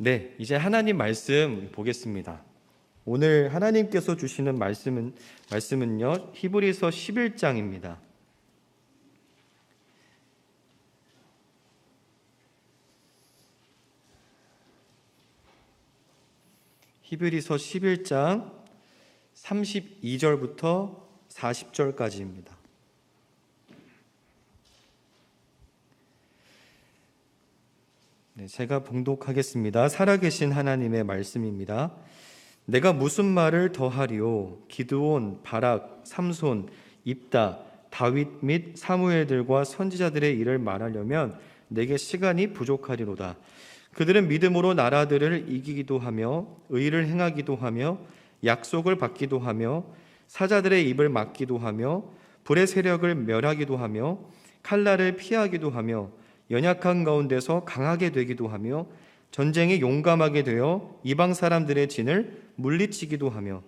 네, 이제 하나님 말씀 보겠습니다. 오늘 하나님께서 주시는 말씀은요, 히브리서 11장입니다. 히브리서 11장 32절부터 40절까지입니다. 네, 제가 봉독하겠습니다. 살아계신 하나님의 말씀입니다. 내가 무슨 말을 더하리요? 기드온, 바락, 삼손, 입다, 다윗 및 사무엘들과 선지자들의 일을 말하려면 내게 시간이 부족하리로다. 그들은 믿음으로 나라들을 이기기도 하며 의를 행하기도 하며 약속을 받기도 하며 사자들의 입을 막기도 하며 불의 세력을 멸하기도 하며 칼날을 피하기도 하며 연약한 가운데서 강하게 되기도 하며 전쟁에 용감하게 되어 이방 사람들의 진을 물리치기도 하며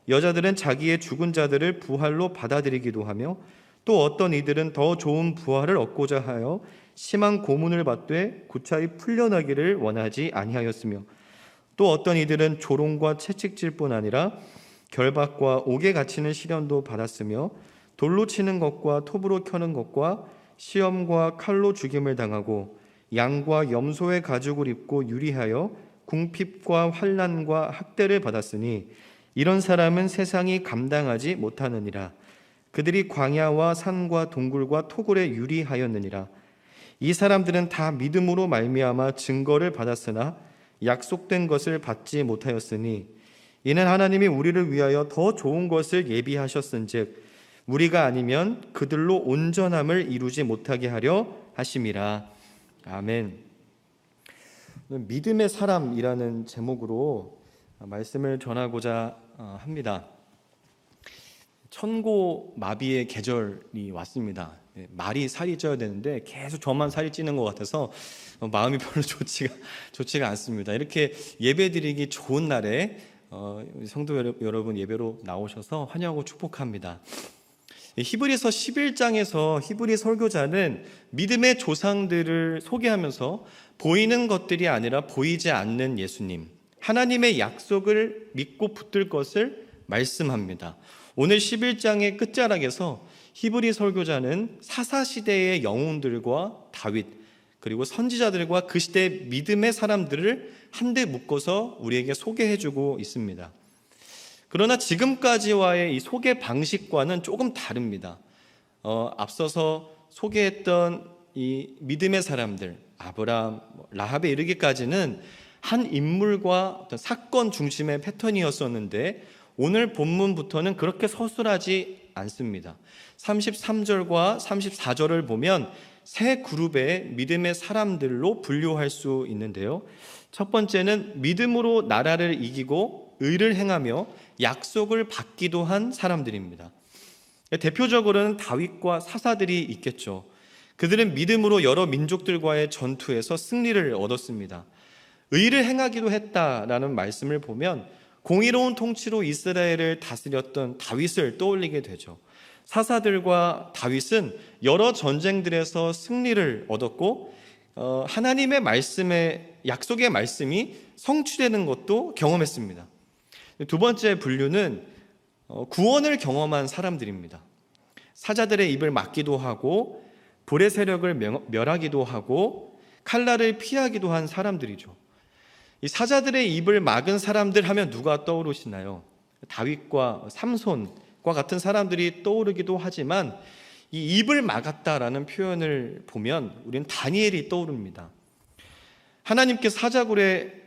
여자들은 자기의 죽은 자들을 부활로 받아들이기도 하며 또 어떤 이들은 더 좋은 부활을 얻고자 하여 심한 고문을 받되 구차히 풀려나기를 원하지 아니하였으며 또 어떤 이들은 조롱과 채찍질 뿐 아니라 결박과 옥에 갇히는 시련도 받았으며 돌로 치는 것과 톱으로 켜는 것과 시험과 칼로 죽임을 당하고 양과 염소의 가죽을 입고 유리하여 궁핍과 환난과 학대를 받았으니 이런 사람은 세상이 감당하지 못하느니라. 그들이 광야와 산과 동굴과 토굴에 유리하였느니라. 이 사람들은 다 믿음으로 말미암아 증거를 받았으나 약속된 것을 받지 못하였으니 이는 하나님이 우리를 위하여 더 좋은 것을 예비하셨은즉 우리가 아니면 그들로 온전함을 이루지 못하게 하려 하심이라. 아멘. 믿음의 사람이라는 제목으로 말씀을 전하고자 합니다. 천고마비의 계절이 왔습니다. 말이 살이 쪄야 되는데 계속 저만 살이 찌는 것 같아서 마음이 별로 좋지가 않습니다. 이렇게 예배드리기 좋은 날에 성도 여러분 예배로 나오셔서 환영하고 축복합니다. 히브리서 11장에서 히브리 설교자는 믿음의 조상들을 소개하면서 보이는 것들이 아니라 보이지 않는 예수님, 하나님의 약속을 믿고 붙들 것을 말씀합니다. 오늘 11장의 끝자락에서 히브리 설교자는 사사시대의 영웅들과 다윗 그리고 선지자들과 그 시대 믿음의 사람들을 한데 묶어서 우리에게 소개해주고 있습니다. 그러나 지금까지와의 이 소개 방식과는 조금 다릅니다. 앞서서 소개했던 이 믿음의 사람들, 아브라함, 라합에 이르기까지는 한 인물과 어떤 사건 중심의 패턴이었었는데 오늘 본문부터는 그렇게 서술하지 않습니다. 33절과 34절을 보면 세 그룹의 믿음의 사람들로 분류할 수 있는데요. 첫 번째는 믿음으로 나라를 이기고 의를 행하며 약속을 받기도 한 사람들입니다. 대표적으로는 다윗과 사사들이 있겠죠. 그들은 믿음으로 여러 민족들과의 전투에서 승리를 얻었습니다. 의를 행하기도 했다라는 말씀을 보면 공의로운 통치로 이스라엘을 다스렸던 다윗을 떠올리게 되죠. 사사들과 다윗은 여러 전쟁들에서 승리를 얻었고 하나님의 말씀의 약속의 말씀이 성취되는 것도 경험했습니다. 두 번째 분류는 구원을 경험한 사람들입니다. 사자들의 입을 막기도 하고 불의 세력을 멸하기도 하고 칼날을 피하기도 한 사람들이죠. 이 사자들의 입을 막은 사람들 하면 누가 떠오르시나요? 다윗과 삼손과 같은 사람들이 떠오르기도 하지만 이 입을 막았다라는 표현을 보면 우리는 다니엘이 떠오릅니다. 하나님께 사자굴에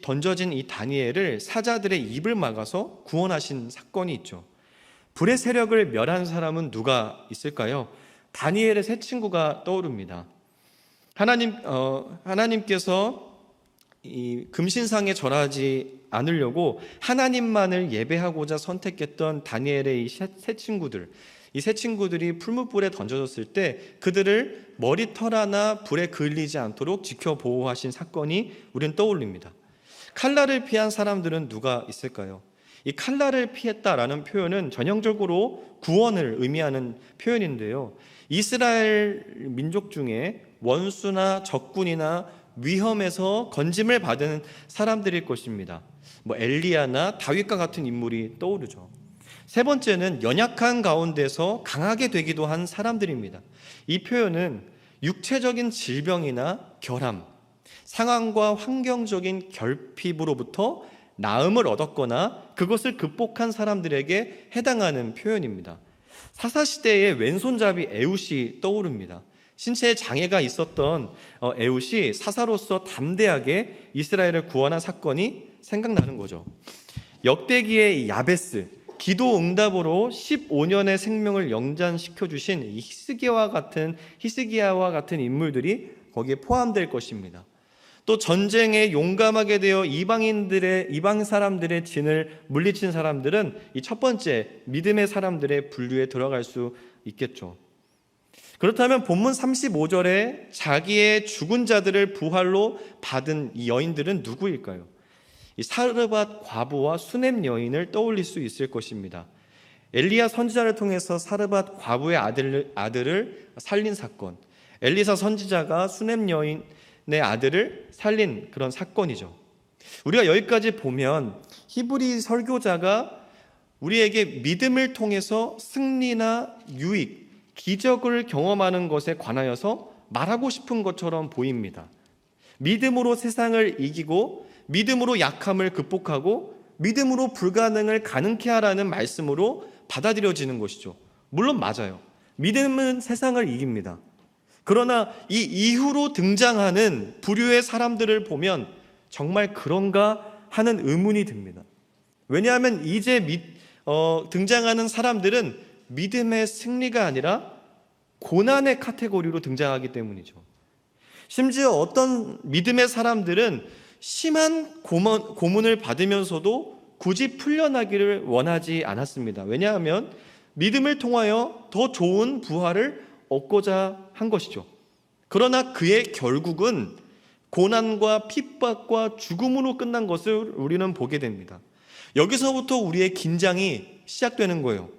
던져진 이 다니엘을 사자들의 입을 막아서 구원하신 사건이 있죠. 불의 세력을 멸한 사람은 누가 있을까요? 다니엘의 세 친구가 떠오릅니다. 하나님께서 이 금신상에 절하지 않으려고 하나님만을 예배하고자 선택했던 다니엘의 이 세 친구들, 이 세 친구들이 풀무불에 던져졌을 때 그들을 머리털 하나 불에 그을리지 않도록 지켜 보호하신 사건이 우리는 떠올립니다. 칼날을 피한 사람들은 누가 있을까요? 이 칼날을 피했다라는 표현은 전형적으로 구원을 의미하는 표현인데요. 이스라엘 민족 중에 원수나 적군이나 위험에서 건짐을 받은 사람들일 것입니다. 엘리야나 다윗과 같은 인물이 떠오르죠. 세 번째는 연약한 가운데서 강하게 되기도 한 사람들입니다. 이 표현은 육체적인 질병이나 결함, 상황과 환경적인 결핍으로부터 나음을 얻었거나 그것을 극복한 사람들에게 해당하는 표현입니다. 사사시대의 왼손잡이 에훗이 떠오릅니다. 신체에 장애가 있었던 에훗이 사사로서 담대하게 이스라엘을 구원한 사건이 생각나는 거죠. 역대기의 야베스, 기도 응답으로 15년의 생명을 영전시켜 주신 히스기야와 같은 인물들이 거기에 포함될 것입니다. 또 전쟁에 용감하게 되어 이방 사람들의 진을 물리친 사람들은 이 첫 번째 믿음의 사람들의 분류에 들어갈 수 있겠죠. 그렇다면 본문 35절에 자기의 죽은 자들을 부활로 받은 이 여인들은 누구일까요? 이 사르밧 과부와 수넴 여인을 떠올릴 수 있을 것입니다. 엘리야 선지자를 통해서 사르밧 과부의 아들을 살린 사건, 엘리사 선지자가 수넴 여인의 아들을 살린 그런 사건이죠. 우리가 여기까지 보면 히브리 설교자가 우리에게 믿음을 통해서 승리나 유익, 기적을 경험하는 것에 관하여서 말하고 싶은 것처럼 보입니다. 믿음으로 세상을 이기고 믿음으로 약함을 극복하고 믿음으로 불가능을 가능케 하라는 말씀으로 받아들여지는 것이죠. 물론 맞아요. 믿음은 세상을 이깁니다. 그러나 이 이후로 등장하는 부류의 사람들을 보면 정말 그런가 하는 의문이 듭니다. 왜냐하면 이제 등장하는 사람들은 믿음의 승리가 아니라 고난의 카테고리로 등장하기 때문이죠. 심지어 어떤 믿음의 사람들은 심한 고문을 받으면서도 굳이 풀려나기를 원하지 않았습니다. 왜냐하면 믿음을 통하여 더 좋은 부활을 얻고자 한 것이죠. 그러나 그의 결국은 고난과 핍박과 죽음으로 끝난 것을 우리는 보게 됩니다. 여기서부터 우리의 긴장이 시작되는 거예요.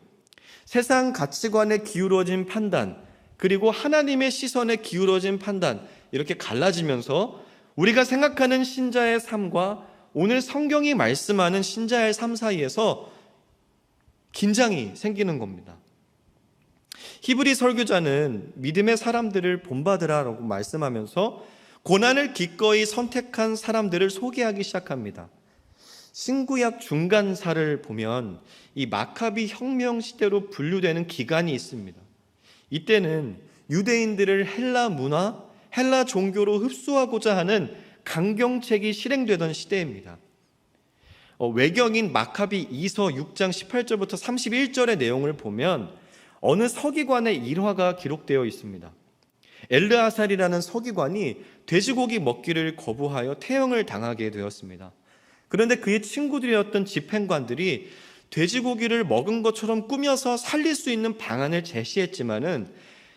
세상 가치관에 기울어진 판단, 그리고 하나님의 시선에 기울어진 판단, 이렇게 갈라지면서 우리가 생각하는 신자의 삶과 오늘 성경이 말씀하는 신자의 삶 사이에서 긴장이 생기는 겁니다. 히브리 설교자는 믿음의 사람들을 본받으라라고 말씀하면서 고난을 기꺼이 선택한 사람들을 소개하기 시작합니다. 신구약 중간사를 보면 이 마카비 혁명 시대로 분류되는 기간이 있습니다. 이때는 유대인들을 헬라 문화, 헬라 종교로 흡수하고자 하는 강경책이 실행되던 시대입니다. 외경인 마카비 2서 6장 18절부터 31절의 내용을 보면 어느 서기관의 일화가 기록되어 있습니다. 엘르아살이라는 서기관이 돼지고기 먹기를 거부하여 태형을 당하게 되었습니다. 그런데 그의 친구들이었던 집행관들이 돼지고기를 먹은 것처럼 꾸며서 살릴 수 있는 방안을 제시했지만은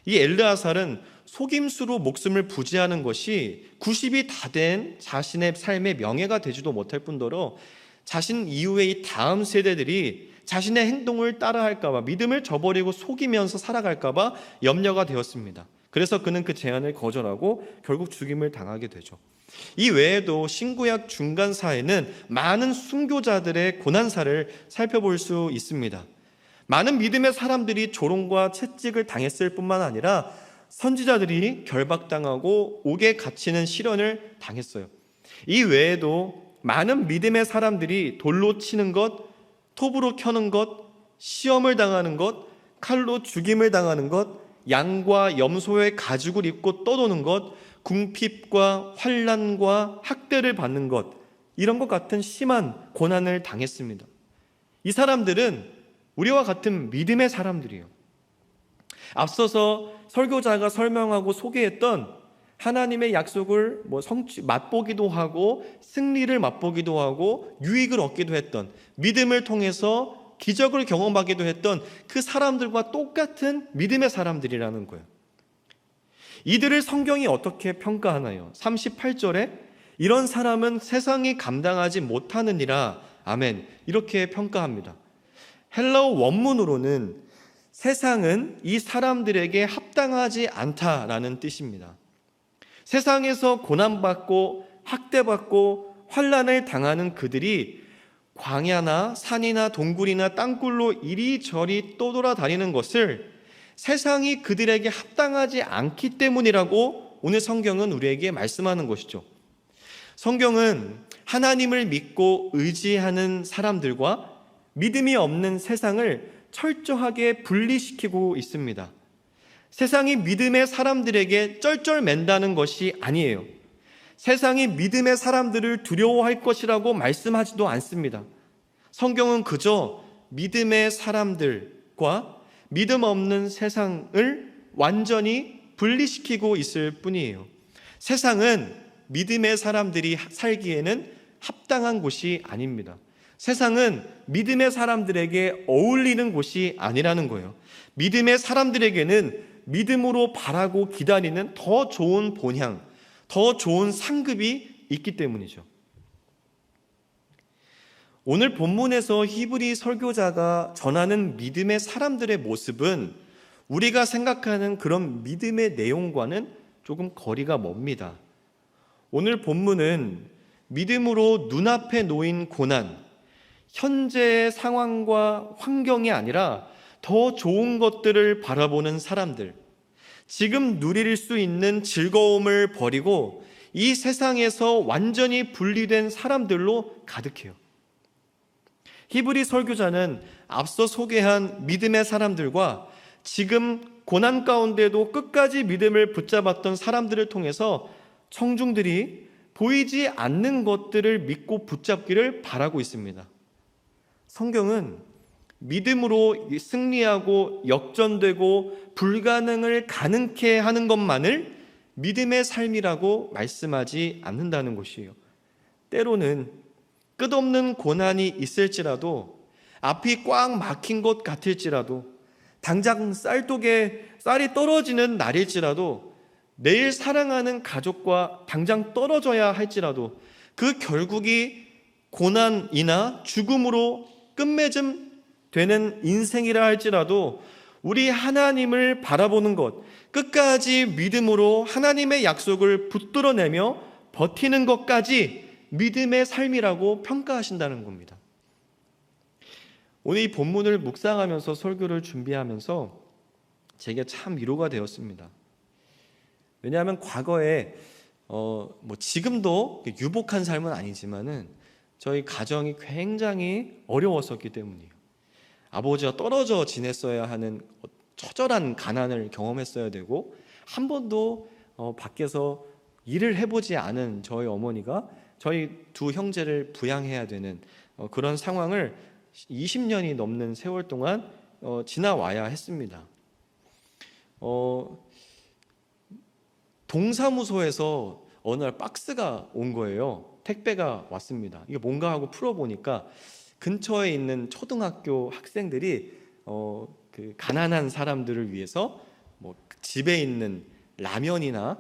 이 엘르아살은 속임수로 목숨을 부지하는 것이 90이 다 된 자신의 삶의 명예가 되지도 못할 뿐더러 자신 이후의 이 다음 세대들이 자신의 행동을 따라할까봐, 믿음을 저버리고 속이면서 살아갈까봐 염려가 되었습니다. 그래서 그는 그 제안을 거절하고 결국 죽임을 당하게 되죠. 이 외에도 신구약 중간사에는 많은 순교자들의 고난사를 살펴볼 수 있습니다. 많은 믿음의 사람들이 조롱과 채찍을 당했을 뿐만 아니라 선지자들이 결박당하고 옥에 갇히는 시련을 당했어요. 이 외에도 많은 믿음의 사람들이 돌로 치는 것, 톱으로 켜는 것, 시험을 당하는 것, 칼로 죽임을 당하는 것, 양과 염소의 가죽을 입고 떠도는 것, 궁핍과 환난과 학대를 받는 것, 이런 것 같은 심한 고난을 당했습니다. 이 사람들은 우리와 같은 믿음의 사람들이에요. 앞서서 설교자가 설명하고 소개했던 하나님의 약속을 맛보기도 하고 승리를 맛보기도 하고 유익을 얻기도 했던, 믿음을 통해서 기적을 경험하기도 했던 그 사람들과 똑같은 믿음의 사람들이라는 거예요. 이들을 성경이 어떻게 평가하나요? 38절에 이런 사람은 세상이 감당하지 못하느니라, 아멘, 이렇게 평가합니다. 헬라어 원문으로는 세상은 이 사람들에게 합당하지 않다라는 뜻입니다. 세상에서 고난받고 학대받고 환난을 당하는 그들이 광야나 산이나 동굴이나 땅굴로 이리저리 떠돌아다니는 것을 세상이 그들에게 합당하지 않기 때문이라고 오늘 성경은 우리에게 말씀하는 것이죠. 성경은 하나님을 믿고 의지하는 사람들과 믿음이 없는 세상을 철저하게 분리시키고 있습니다. 세상이 믿음의 사람들에게 쩔쩔맨다는 것이 아니에요. 세상이 믿음의 사람들을 두려워할 것이라고 말씀하지도 않습니다. 성경은 그저 믿음의 사람들과 믿음 없는 세상을 완전히 분리시키고 있을 뿐이에요. 세상은 믿음의 사람들이 살기에는 합당한 곳이 아닙니다. 세상은 믿음의 사람들에게 어울리는 곳이 아니라는 거예요. 믿음의 사람들에게는 믿음으로 바라고 기다리는 더 좋은 본향, 더 좋은 상급이 있기 때문이죠. 오늘 본문에서 히브리 설교자가 전하는 믿음의 사람들의 모습은 우리가 생각하는 그런 믿음의 내용과는 조금 거리가 멉니다. 오늘 본문은 믿음으로 눈앞에 놓인 고난, 현재의 상황과 환경이 아니라 더 좋은 것들을 바라보는 사람들, 지금 누릴 수 있는 즐거움을 버리고 이 세상에서 완전히 분리된 사람들로 가득해요. 히브리 설교자는 앞서 소개한 믿음의 사람들과 지금 고난 가운데도 끝까지 믿음을 붙잡았던 사람들을 통해서 청중들이 보이지 않는 것들을 믿고 붙잡기를 바라고 있습니다. 성경은 믿음으로 승리하고 역전되고 불가능을 가능케 하는 것만을 믿음의 삶이라고 말씀하지 않는다는 것이에요. 때로는 끝없는 고난이 있을지라도, 앞이 꽉 막힌 것 같을지라도, 당장 쌀이 떨어지는 날일지라도, 내일 사랑하는 가족과 당장 떨어져야 할지라도 그 결국이 고난이나 죽음으로 끝맺음 되는 인생이라 할지라도 우리 하나님을 바라보는 것, 끝까지 믿음으로 하나님의 약속을 붙들어내며 버티는 것까지 믿음의 삶이라고 평가하신다는 겁니다. 오늘 이 본문을 묵상하면서 설교를 준비하면서 제게 참 위로가 되었습니다. 왜냐하면 과거에 지금도 유복한 삶은 아니지만은 저희 가정이 굉장히 어려웠었기 때문이에요. 아버지와 떨어져 지냈어야 하는 처절한 가난을 경험했어야 되고, 한 번도 밖에서 일을 해보지 않은 저희 어머니가 저희 두 형제를 부양해야 되는 그런 상황을 20년이 넘는 세월 동안 지나와야 했습니다. 동사무소에서 어느 날 박스가 온 거예요. 택배가 왔습니다. 이게 뭔가 하고 풀어보니까 근처에 있는 초등학교 학생들이 그 가난한 사람들을 위해서 집에 있는 라면이나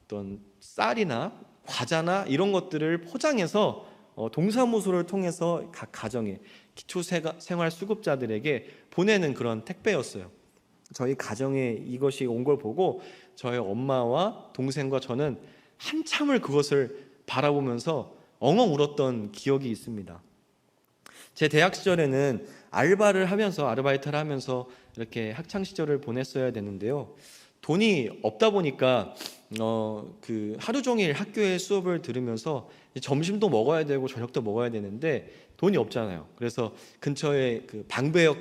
어떤 쌀이나 과자나 이런 것들을 포장해서 동사무소를 통해서 각 가정에 기초생활수급자들에게 보내는 그런 택배였어요. 저희 가정에 이것이 온 걸 보고 저희 엄마와 동생과 저는 한참을 그것을 바라보면서 엉엉 울었던 기억이 있습니다. 제 대학 시절에는 아르바이트를 하면서 이렇게 학창 시절을 보냈어야 되는데요. 돈이 없다 보니까 그 하루 종일 학교에 수업을 들으면서 점심도 먹어야 되고 저녁도 먹어야 되는데 돈이 없잖아요. 그래서 근처에 그 방배역에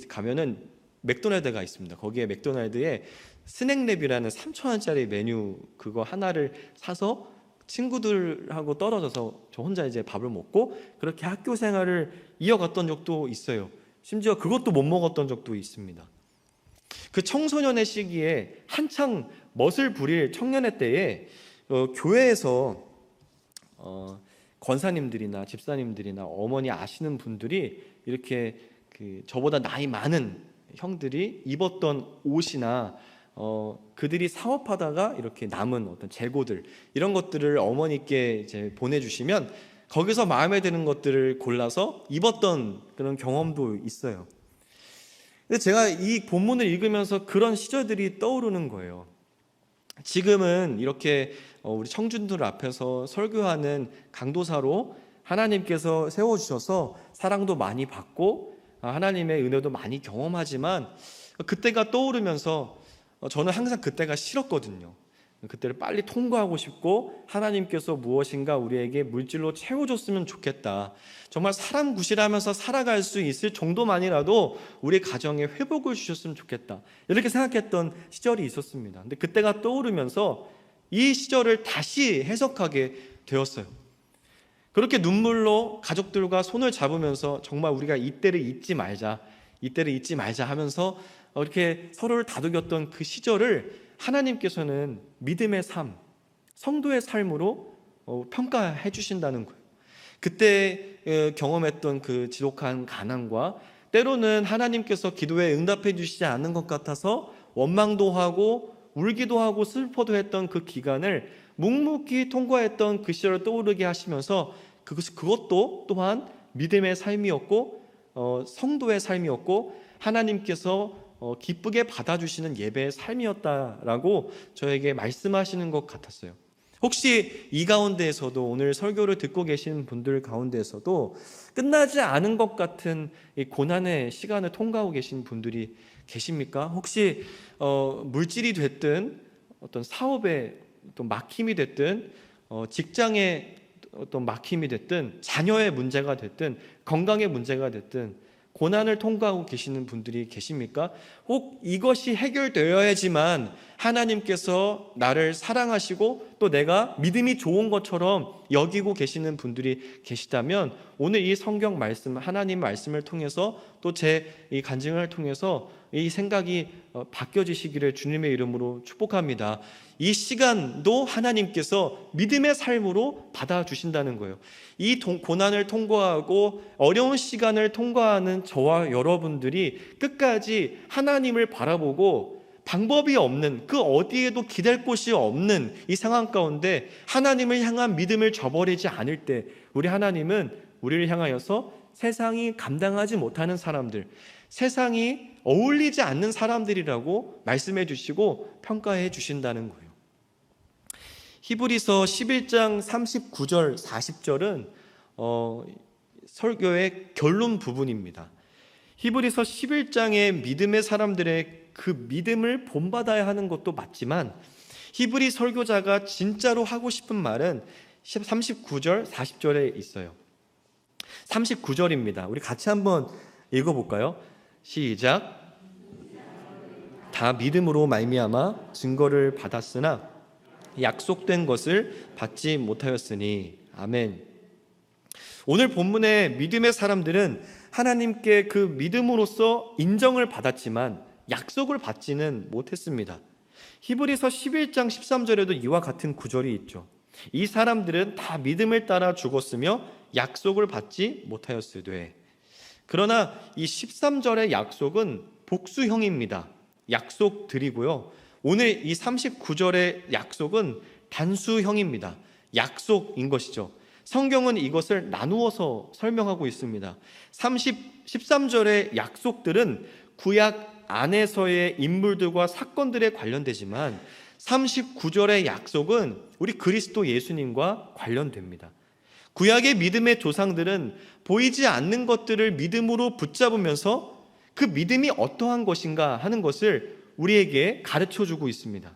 가면은 맥도날드가 있습니다. 거기에 맥도날드에 스낵랩이라는 3,000원짜리 메뉴 그거 하나를 사서 친구들하고 떨어져서 저 혼자 이제 밥을 먹고 그렇게 학교 생활을 이어갔던 적도 있어요. 심지어 그것도 못 먹었던 적도 있습니다. 그 청소년의 시기에 한창 멋을 부릴 청년의 때에 교회에서 권사님들이나 집사님들이나 어머니 아시는 분들이 이렇게 그 저보다 나이 많은 형들이 입었던 옷이나 그들이 사업하다가 이렇게 남은 어떤 재고들 이런 것들을 어머니께 이제 보내주시면 거기서 마음에 드는 것들을 골라서 입었던 그런 경험도 있어요. 근데 제가 이 본문을 읽으면서 그런 시절들이 떠오르는 거예요. 지금은 이렇게 우리 청중들 앞에서 설교하는 강도사로 하나님께서 세워주셔서 사랑도 많이 받고 하나님의 은혜도 많이 경험하지만, 그때가 떠오르면서 저는 항상 그때가 싫었거든요. 그때를 빨리 통과하고 싶고 하나님께서 무엇인가 우리에게 물질로 채워줬으면 좋겠다. 정말 사람 구실하면서 살아갈 수 있을 정도만이라도 우리 가정에 회복을 주셨으면 좋겠다, 이렇게 생각했던 시절이 있었습니다. 근데 그때가 떠오르면서 이 시절을 다시 해석하게 되었어요. 그렇게 눈물로 가족들과 손을 잡으면서 정말 우리가 이때를 잊지 말자, 이때를 잊지 말자 하면서 이렇게 서로를 다독였던 그 시절을 하나님께서는 믿음의 삶, 성도의 삶으로 평가해 주신다는 거예요. 그때 경험했던 그 지독한 가난과, 때로는 하나님께서 기도에 응답해 주시지 않는 것 같아서 원망도 하고 울기도 하고 슬퍼도 했던 그 기간을 묵묵히 통과했던 그 시절을 떠오르게 하시면서 그것도 또한 믿음의 삶이었고 성도의 삶이었고 하나님께서 기쁘게 받아주시는 예배의 삶이었다라고 저에게 말씀하시는 것 같았어요. 혹시 이 가운데에서도, 오늘 설교를 듣고 계신 분들 가운데에서도 끝나지 않은 것 같은 이 고난의 시간을 통과하고 계신 분들이 계십니까? 혹시 물질이 됐든 어떤 사업의 어떤 막힘이 됐든 직장의 어떤 막힘이 됐든 자녀의 문제가 됐든 건강의 문제가 됐든 고난을 통과하고 계시는 분들이 계십니까? 혹 이것이 해결되어야지만 하나님께서 나를 사랑하시고 또 내가 믿음이 좋은 것처럼 여기고 계시는 분들이 계시다면, 오늘 이 성경 말씀, 하나님 말씀을 통해서 또 제 이 간증을 통해서 이 생각이 바뀌어지시기를 주님의 이름으로 축복합니다. 이 시간도 하나님께서 믿음의 삶으로 받아주신다는 거예요. 이 고난을 통과하고 어려운 시간을 통과하는 저와 여러분들이 끝까지 하나님을 바라보고 방법이 없는, 그 어디에도 기댈 곳이 없는 이 상황 가운데 하나님을 향한 믿음을 저버리지 않을 때, 우리 하나님은 우리를 향하여서 세상이 감당하지 못하는 사람들, 세상이 어울리지 않는 사람들이라고 말씀해 주시고 평가해 주신다는 거예요. 히브리서 11장 39절 40절은 설교의 결론 부분입니다. 히브리서 11장의 믿음의 사람들의 그 믿음을 본받아야 하는 것도 맞지만, 히브리 설교자가 진짜로 하고 싶은 말은 39절 40절에 있어요. 39절입니다. 우리 같이 한번 읽어볼까요? 시작. 다 믿음으로 말미암아 증거를 받았으나 약속된 것을 받지 못하였으니. 아멘. 오늘 본문의 믿음의 사람들은 하나님께 그 믿음으로써 인정을 받았지만 약속을 받지는 못했습니다. 히브리서 11장 13절에도 이와 같은 구절이 있죠. 이 사람들은 다 믿음을 따라 죽었으며 약속을 받지 못하였으되. 그러나 이 13절의 약속은 복수형입니다. 약속드리고요. 오늘 이 39절의 약속은 단수형입니다. 약속인 것이죠. 성경은 이것을 나누어서 설명하고 있습니다. 13절의 약속들은 구약 안에서의 인물들과 사건들에 관련되지만 39절의 약속은 우리 그리스도 예수님과 관련됩니다. 구약의 믿음의 조상들은 보이지 않는 것들을 믿음으로 붙잡으면서 그 믿음이 어떠한 것인가 하는 것을 우리에게 가르쳐주고 있습니다.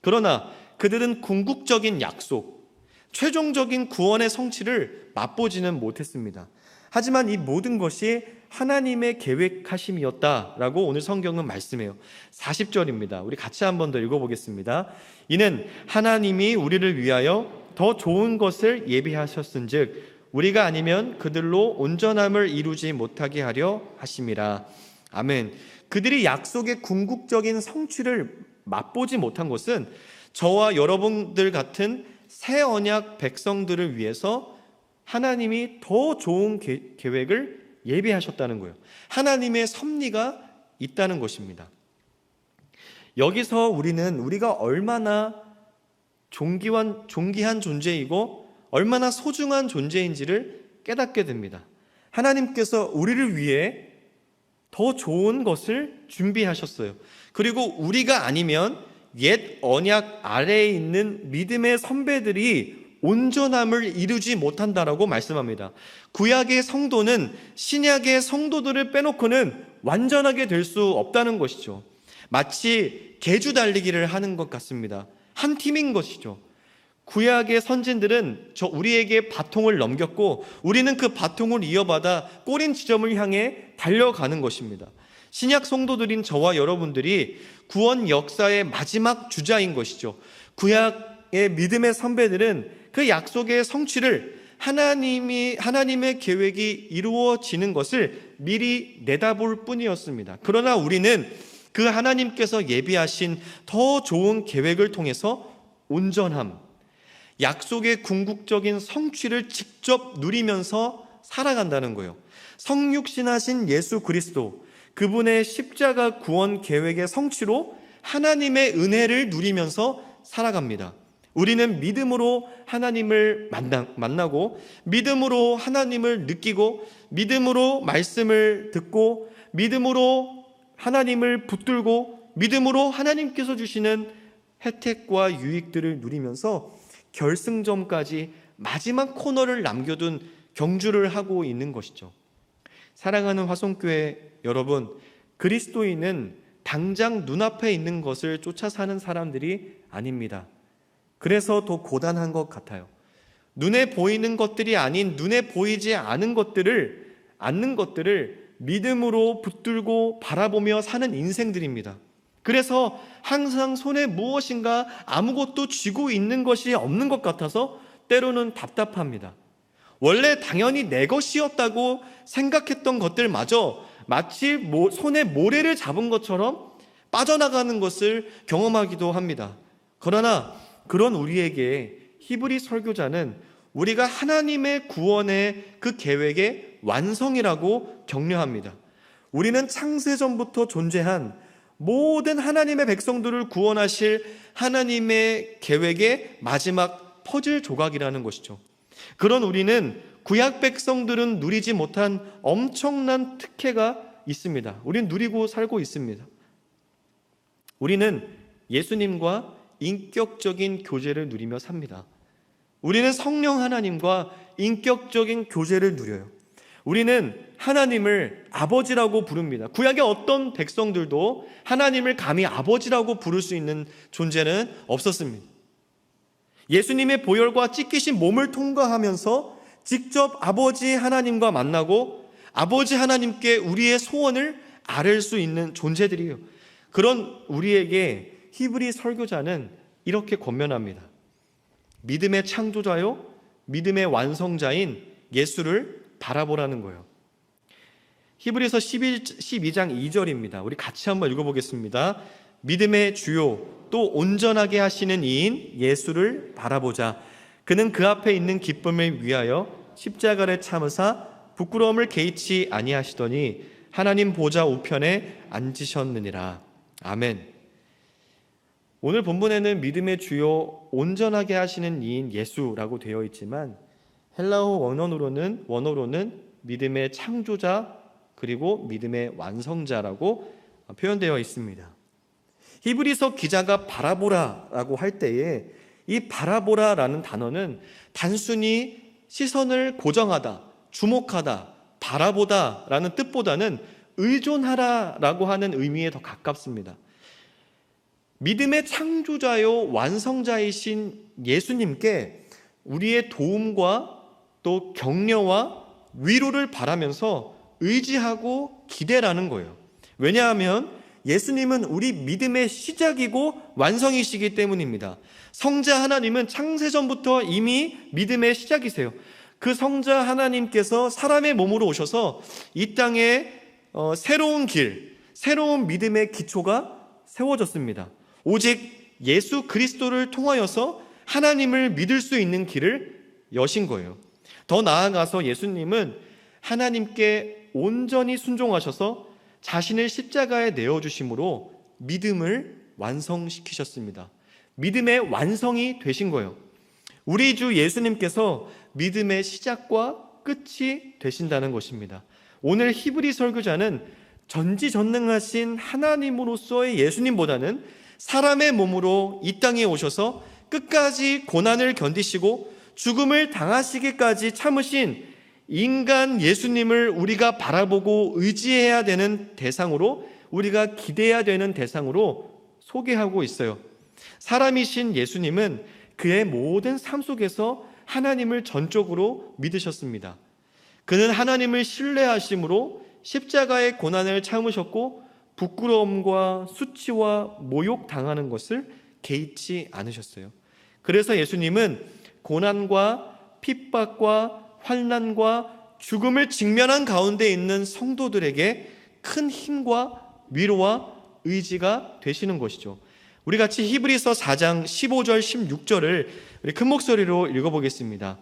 그러나 그들은 궁극적인 약속, 최종적인 구원의 성취를 맛보지는 못했습니다. 하지만 이 모든 것이 하나님의 계획하심이었다라고 오늘 성경은 말씀해요. 40절입니다. 우리 같이 한 번 더 읽어보겠습니다. 이는 하나님이 우리를 위하여 더 좋은 것을 예비하셨은즉 우리가 아니면 그들로 온전함을 이루지 못하게 하려 하심이라. 아멘. 그들이 약속의 궁극적인 성취를 맛보지 못한 것은 저와 여러분들 같은 새 언약 백성들을 위해서 하나님이 더 좋은 계획을 예비하셨다는 거예요. 하나님의 섭리가 있다는 것입니다. 여기서 우리가 얼마나 존귀한 존재이고 얼마나 소중한 존재인지를 깨닫게 됩니다. 하나님께서 우리를 위해 더 좋은 것을 준비하셨어요. 그리고 우리가 아니면 옛 언약 아래에 있는 믿음의 선배들이 온전함을 이루지 못한다라고 말씀합니다. 구약의 성도는 신약의 성도들을 빼놓고는 완전하게 될 수 없다는 것이죠. 마치 개주 달리기를 하는 것 같습니다. 한 팀인 것이죠. 구약의 선진들은 우리에게 바통을 넘겼고 우리는 그 바통을 이어받아 꼬린 지점을 향해 달려가는 것입니다. 신약 성도들인 저와 여러분들이 구원 역사의 마지막 주자인 것이죠. 구약의 믿음의 선배들은 그 약속의 성취를 하나님의 계획이 이루어지는 것을 미리 내다볼 뿐이었습니다. 그러나 우리는 그 하나님께서 예비하신 더 좋은 계획을 통해서 온전함, 약속의 궁극적인 성취를 직접 누리면서 살아간다는 거예요. 성육신하신 예수 그리스도, 그분의 십자가 구원 계획의 성취로 하나님의 은혜를 누리면서 살아갑니다. 우리는 믿음으로 하나님을 만나고 믿음으로 하나님을 느끼고 믿음으로 말씀을 듣고 믿음으로 하나님을 붙들고 믿음으로 하나님께서 주시는 혜택과 유익들을 누리면서 결승점까지 마지막 코너를 남겨둔 경주를 하고 있는 것이죠. 사랑하는 화성교회 여러분, 그리스도인은 당장 눈앞에 있는 것을 쫓아 사는 사람들이 아닙니다. 그래서 더 고단한 것 같아요. 눈에 보이는 것들이 아닌 눈에 보이지 않는 것들을 믿음으로 붙들고 바라보며 사는 인생들입니다. 그래서 항상 손에 무엇인가 아무것도 쥐고 있는 것이 없는 것 같아서 때로는 답답합니다. 원래 당연히 내 것이었다고 생각했던 것들마저 마치 손에 모래를 잡은 것처럼 빠져나가는 것을 경험하기도 합니다. 그러나 그런 우리에게 히브리 설교자는 우리가 하나님의 구원의 그 계획의 완성이라고 격려합니다. 우리는 창세전부터 존재한 모든 하나님의 백성들을 구원하실 하나님의 계획의 마지막 퍼즐 조각이라는 것이죠. 그런 우리는 구약 백성들은 누리지 못한 엄청난 특혜가 있습니다. 우리는 누리고 살고 있습니다. 우리는 예수님과 인격적인 교제를 누리며 삽니다. 우리는 성령 하나님과 인격적인 교제를 누려요. 우리는 하나님을 아버지라고 부릅니다. 구약의 어떤 백성들도 하나님을 감히 아버지라고 부를 수 있는 존재는 없었습니다. 예수님의 보혈과 찢기신 몸을 통과하면서 직접 아버지 하나님과 만나고 아버지 하나님께 우리의 소원을 아뢰 수 있는 존재들이에요. 그런 우리에게 히브리 설교자는 이렇게 권면합니다. 믿음의 창조자요, 믿음의 완성자인 예수를 바라보라는 거예요. 히브리서 12장 2절입니다. 우리 같이 한번 읽어보겠습니다. 믿음의 주요 또 온전하게 하시는 이인 예수를 바라보자. 그는 그 앞에 있는 기쁨을 위하여 십자가를 참으사 부끄러움을 개의치 아니하시더니 하나님 보좌 우편에 앉으셨느니라. 아멘. 오늘 본문에는 믿음의 주요 온전하게 하시는 이인 예수라고 되어 있지만 헬라어 원어로는 믿음의 창조자 그리고 믿음의 완성자라고 표현되어 있습니다. 히브리서 기자가 바라보라라고 할 때에 이 바라보라라는 단어는 단순히 시선을 고정하다, 주목하다, 바라보다라는 뜻보다는 의존하라라고 하는 의미에 더 가깝습니다. 믿음의 창조자요 완성자이신 예수님께 우리의 도움과 또 격려와 위로를 바라면서 의지하고 기대라는 거예요. 왜냐하면 예수님은 우리 믿음의 시작이고 완성이시기 때문입니다. 성자 하나님은 창세전부터 이미 믿음의 시작이세요. 그 성자 하나님께서 사람의 몸으로 오셔서 이 땅에 새로운 길, 새로운 믿음의 기초가 세워졌습니다. 오직 예수 그리스도를 통하여서 하나님을 믿을 수 있는 길을 여신 거예요. 더 나아가서 예수님은 하나님께 온전히 순종하셔서 자신을 십자가에 내어주심으로 믿음을 완성시키셨습니다. 믿음의 완성이 되신 거예요. 우리 주 예수님께서 믿음의 시작과 끝이 되신다는 것입니다. 오늘 히브리 설교자는 전지전능하신 하나님으로서의 예수님보다는 사람의 몸으로 이 땅에 오셔서 끝까지 고난을 견디시고 죽음을 당하시기까지 참으신 인간 예수님을 우리가 바라보고 의지해야 되는 대상으로, 우리가 기대해야 되는 대상으로 소개하고 있어요. 사람이신 예수님은 그의 모든 삶 속에서 하나님을 전적으로 믿으셨습니다. 그는 하나님을 신뢰하심으로 십자가의 고난을 참으셨고 부끄러움과 수치와 모욕 당하는 것을 개의치 않으셨어요. 그래서 예수님은 고난과 핍박과 환난과 죽음을 직면한 가운데 있는 성도들에게 큰 힘과 위로와 의지가 되시는 것이죠. 우리 같이 히브리서 4장 15절 16절을 우리 큰 목소리로 읽어보겠습니다.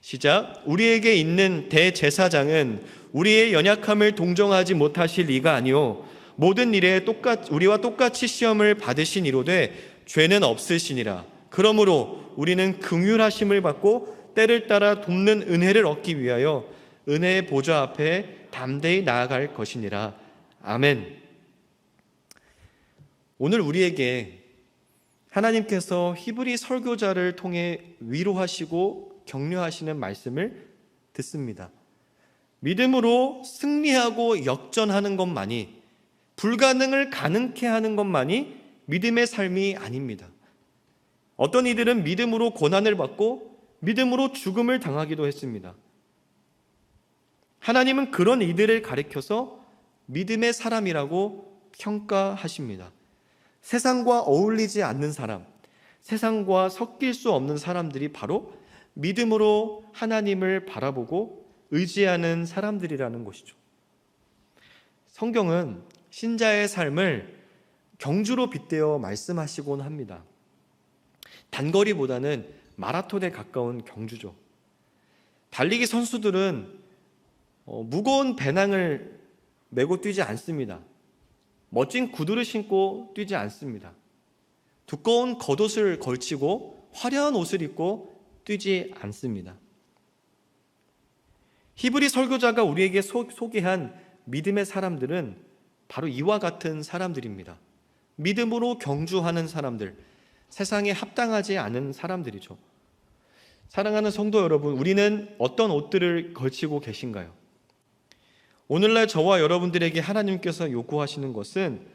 시작. 우리에게 있는 대제사장은 우리의 연약함을 동정하지 못하실 이가 아니요 모든 일에 우리와 똑같이 시험을 받으신 이로되 죄는 없으시니라. 그러므로 우리는 긍휼하심을 받고 때를 따라 돕는 은혜를 얻기 위하여 은혜의 보좌 앞에 담대히 나아갈 것이니라. 아멘. 오늘 우리에게 하나님께서 히브리 설교자를 통해 위로하시고 격려하시는 말씀을 듣습니다. 믿음으로 승리하고 역전하는 것만이, 불가능을 가능케 하는 것만이 믿음의 삶이 아닙니다. 어떤 이들은 믿음으로 고난을 받고 믿음으로 죽음을 당하기도 했습니다. 하나님은 그런 이들을 가리켜서 믿음의 사람이라고 평가하십니다. 세상과 어울리지 않는 사람, 세상과 섞일 수 없는 사람들이 바로 믿음으로 하나님을 바라보고 의지하는 사람들이라는 것이죠. 성경은 신자의 삶을 경주로 빗대어 말씀하시곤 합니다. 단거리보다는 마라톤에 가까운 경주죠. 달리기 선수들은 무거운 배낭을 메고 뛰지 않습니다. 멋진 구두를 신고 뛰지 않습니다. 두꺼운 겉옷을 걸치고 화려한 옷을 입고 뛰지 않습니다. 히브리 설교자가 우리에게 소개한 믿음의 사람들은 바로 이와 같은 사람들입니다. 믿음으로 경주하는 사람들, 세상에 합당하지 않은 사람들이죠. 사랑하는 성도 여러분, 우리는 어떤 옷들을 걸치고 계신가요? 오늘날 저와 여러분들에게 하나님께서 요구하시는 것은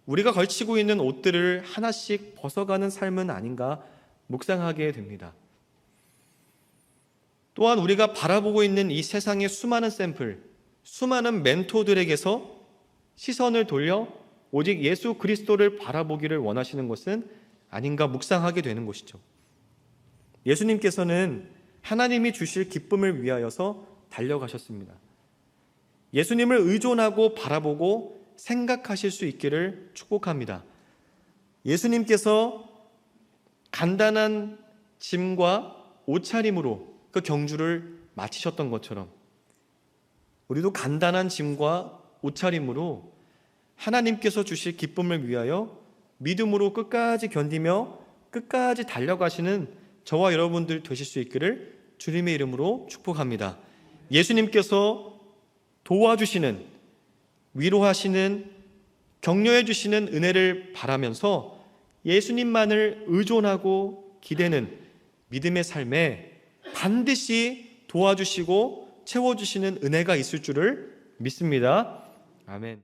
우리가 걸치고 있는 옷들을 하나씩 벗어가는 삶은 아닌가 묵상하게 됩니다. 또한 우리가 바라보고 있는 이 세상의 수많은 샘플, 수많은 멘토들에게서 시선을 돌려 오직 예수 그리스도를 바라보기를 원하시는 것은 아닌가 묵상하게 되는 것이죠. 예수님께서는 하나님이 주실 기쁨을 위하여서 달려가셨습니다. 예수님을 의존하고 바라보고 생각하실 수 있기를 축복합니다. 예수님께서 간단한 짐과 옷차림으로 그 경주를 마치셨던 것처럼 우리도 간단한 짐과 옷차림으로 하나님께서 주실 기쁨을 위하여 믿음으로 끝까지 견디며 끝까지 달려가시는 저와 여러분들 되실 수 있기를 주님의 이름으로 축복합니다. 예수님께서 도와주시는, 위로하시는, 격려해 주시는 은혜를 바라면서 예수님만을 의존하고 기대는 믿음의 삶에 반드시 도와주시고 채워주시는 은혜가 있을 줄을 믿습니다. 아멘.